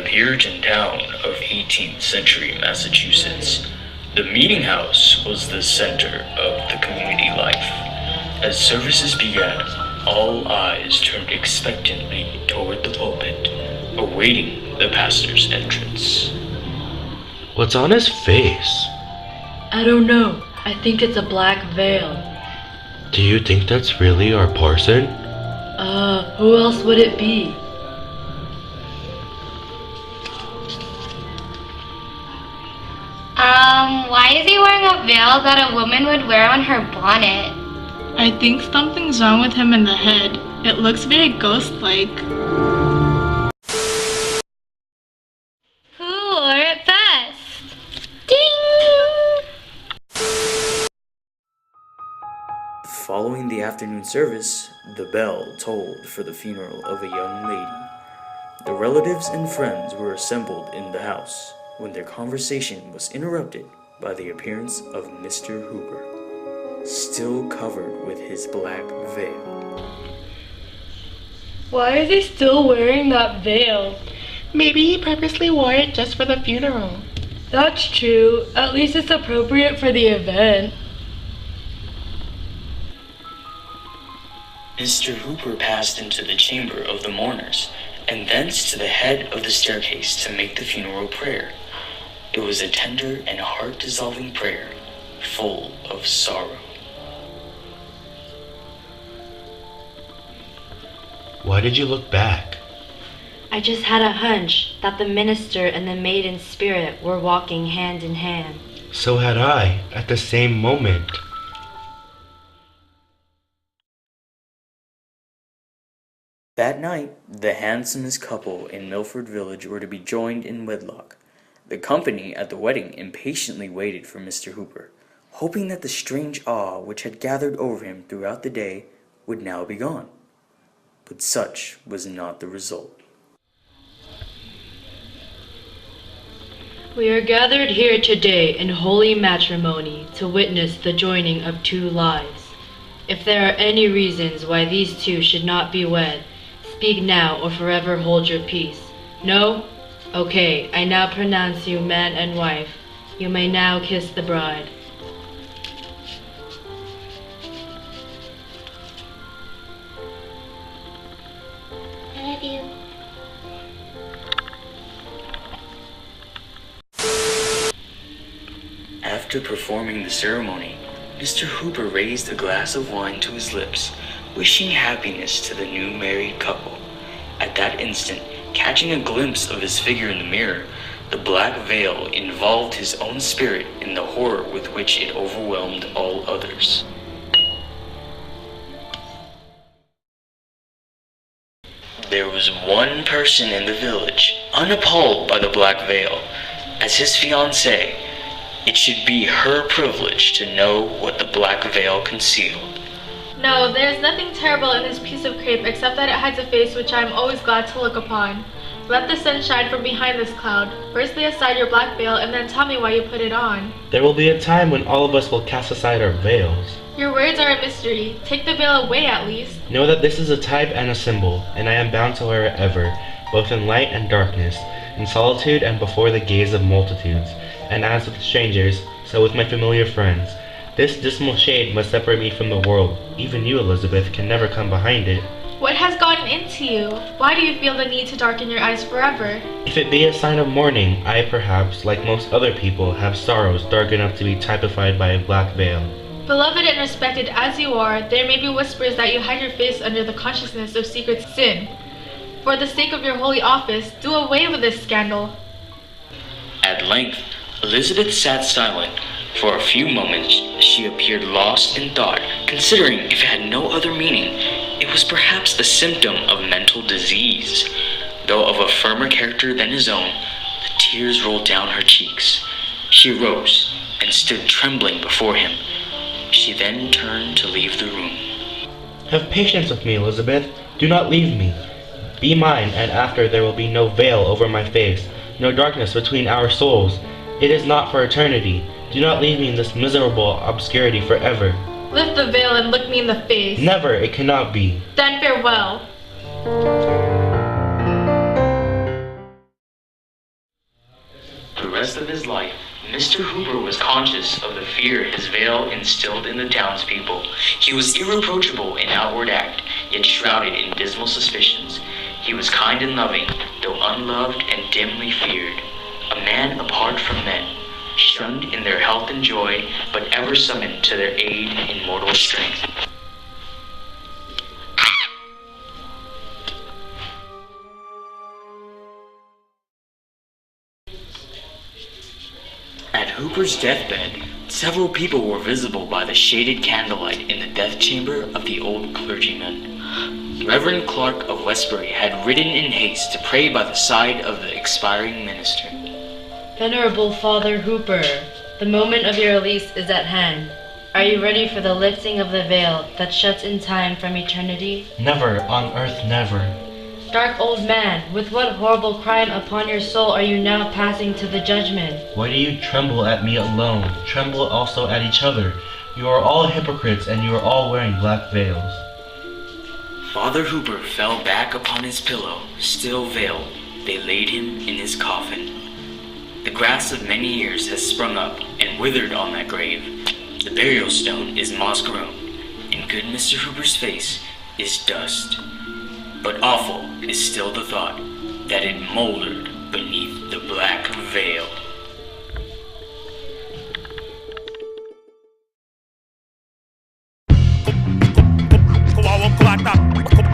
Puritan town of 18th century Massachusetts, the meeting house was the center of the community life. As services began, all eyes turned expectantly toward the pulpit, awaiting the pastor's entrance. What's on his face? I don't know. I think it's a black veil. Do you think that's really our parson? Who else would it be? Why is he wearing a veil that a woman would wear on her bonnet? I think something's wrong with him in the head. It looks very ghost-like. Who wore it best? Ding! Following the afternoon service, the bell tolled for the funeral of a young lady. The relatives and friends were assembled in the house when their conversation was interrupted by the appearance of Mr. Hooper, still covered with his black veil. Why is he still wearing that veil? Maybe he purposely wore it just for the funeral. That's true. At least it's appropriate for the event. Mr. Hooper passed into the chamber of the mourners, and thence to the head of the staircase to make the funeral prayer. It was a tender and heart-dissolving prayer, full of sorrow. Why did you look back? I just had a hunch that the minister and the maiden's spirit were walking hand in hand. So had I, at the same moment. That night, the handsomest couple in Milford Village were to be joined in wedlock. The company at the wedding impatiently waited for Mr. Hooper, hoping that the strange awe which had gathered over him throughout the day would now be gone. But such was not the result. We are gathered here today in holy matrimony to witness the joining of two lives. If there are any reasons why these two should not be wed, speak now or forever hold your peace. No? Okay, I now pronounce you man and wife. You may now kiss the bride. I love you. After performing the ceremony, Mr. Hooper raised a glass of wine to his lips, wishing happiness to the new married couple. At that instant, catching a glimpse of his figure in the mirror, the black veil involved his own spirit in the horror with which it overwhelmed all others. There was one person in the village, unappalled by the black veil. As his fiancée, it should be her privilege to know what the black veil concealed. No, there is nothing terrible in this piece of crepe except that it hides a face which I am always glad to look upon. Let the sun shine from behind this cloud. First lay aside your black veil and then tell me why you put it on. There will be a time when all of us will cast aside our veils. Your words are a mystery. Take the veil away at least. Know that this is a type and a symbol, and I am bound to wear it ever, both in light and darkness, in solitude and before the gaze of multitudes. And as with strangers, so with my familiar friends. This dismal shade must separate me from the world. Even you, Elizabeth, can never come behind it. What has gotten into you? Why do you feel the need to darken your eyes forever? If it be a sign of mourning, I perhaps, like most other people, have sorrows dark enough to be typified by a black veil. Beloved and respected as you are, there may be whispers that you hide your face under the consciousness of secret sin. For the sake of your holy office, do away with this scandal. At length, Elizabeth sat silent. For a few moments, she appeared lost in thought, considering if it had no other meaning, it was perhaps the symptom of mental disease. Though of a firmer character than his own, the tears rolled down her cheeks. She rose and stood trembling before him. She then turned to leave the room. Have patience with me, Elizabeth. Do not leave me. Be mine, and after there will be no veil over my face, no darkness between our souls. It is not for eternity. Do not leave me in this miserable obscurity forever. Lift the veil and look me in the face. Never, it cannot be. Then farewell. Mr. Hooper was conscious of the fear his veil instilled in the townspeople. He was irreproachable in outward act, yet shrouded in dismal suspicions. He was kind and loving, though unloved and dimly feared. A man apart from men, shunned in their health and joy, but ever summoned to their aid in mortal strength. At Hooper's deathbed, several people were visible by the shaded candlelight in the death chamber of the old clergyman. Reverend Clark of Westbury had ridden in haste to pray by the side of the expiring minister. Venerable Father Hooper, the moment of your release is at hand. Are you ready for the lifting of the veil that shuts in time from eternity? Never, on earth never. Dark old man, with what horrible crime upon your soul are you now passing to the judgment? Why do you tremble at me alone? Tremble also at each other. You are all hypocrites, and you are all wearing black veils. Father Hooper fell back upon his pillow, still veiled. They laid him in his coffin. The grass of many years has sprung up and withered on that grave. The burial stone is moss-grown, and good Mr. Hooper's face is dust. But awful is still the thought that it moldered beneath the black veil. Kuwawang kuwata,